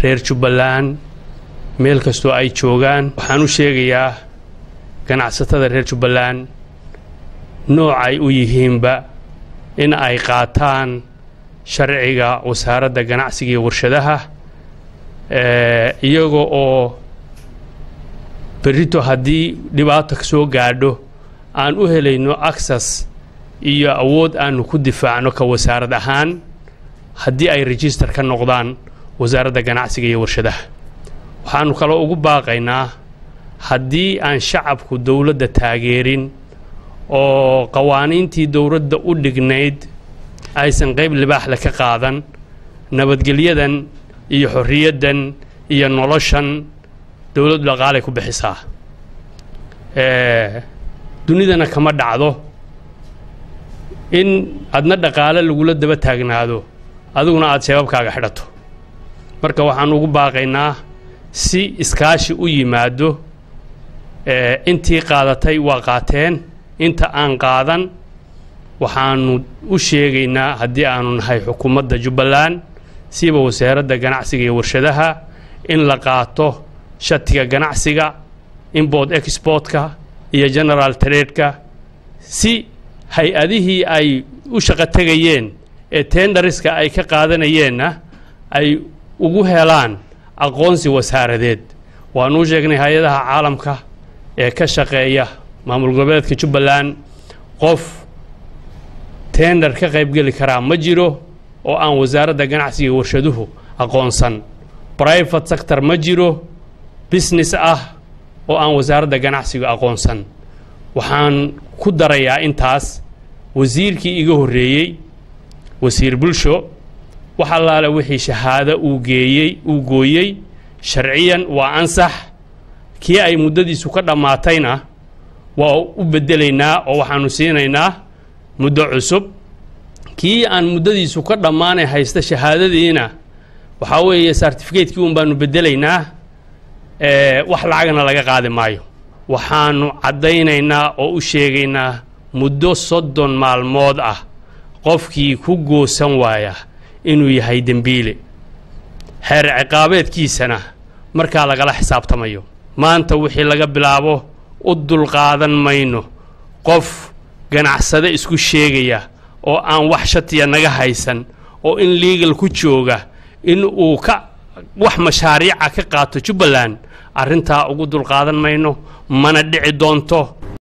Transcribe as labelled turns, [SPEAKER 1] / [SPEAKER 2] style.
[SPEAKER 1] reer Jubbaland meel kastoo ay joogaan waxaan u sheegayaa ganacsatada reer Jubbaland noocay u yihiinba in ay qaataan sharciga wasaaradda ganacsiga iyo warshadaha iyaga oo berito haddii dhibaato soo gaadho aan u helayno access iyo awood aan ku difaacno ka wasaarad ahaan haddii ay register ka noqdaan wasaaradda ganacsiga iyo warshadaha waxaanu kale ugu baaqaynaa haddii aan shacabku dawladda taageerin oo qawaaniintii dawladda u dhignayd aysan qayb libaax la ka qaadan nabadgelyadan iyo xorriyaddan iyo noloshan dawladdu dhaqaale ku bixisaa dunidana kama dhacdo in adna dhaqaale lagula daba taagnaado adiguna aad shabaabkaaga xidhato marka waxaan ugu baaqaynaa si iskaashi u yimaado intii qaadatay waa qaateen inta aan qaadan waxaanu u sheegaynaa haddii aanu nahay xukuumadda Jubbaland siiba wasaaradda ganacsiga iyo warshadaha in la qaato shatiga ganacsiga import exportka iyo general trade-ka si hay-adihii ay u shaqo tagayeen ee tenderiska ay ka qaadanayeenna ay ugu helaan aqoonsi wasaaradeed waanu sheegnay hay-adaha caalamka ee ka shaqeeya maamul goboleedka Jubbaland qof tender ka qayb gali kara ma jiro oo aan wasaaradda ganacsiga iyo warshaduhu aqoonsan private sector ma jiro business oo aan wasaaradda ganacsiga aqoonsan waxaan ku darayaa intaas wasiirkii iga horeeyay wasiir bulsho waxa la wixii shahaado uu gooyay sharciyan waa ansax kii ay muddadiisu ka dhamaatayna waa u bedelaynaa oo waxaanu siinaynaa muddo cusub kii aan muddadiisu ka dhamaanay haysta shahaadadiina waxa weeye certificate-kii un baanu bedelaynaa wax lacagna laga qaadi maayo waxaanu cadaynaynaa oo u sheegaynaa muddo 30 maalmood qofkii ku goosan waaya inuu yahay dambiile xeer ciqaabeedkiisana marka laga la xisaabtamayo maanta wixii laga bilaabo u dul qaadan mayno qof ganacsade isku sheegaya oo aan wax shatiya naga haysan oo in legal ku jooga in uu ka wax mashaariic ka qaato Jubbaland arinta ugu dul qaadan mayno mana dhici doonto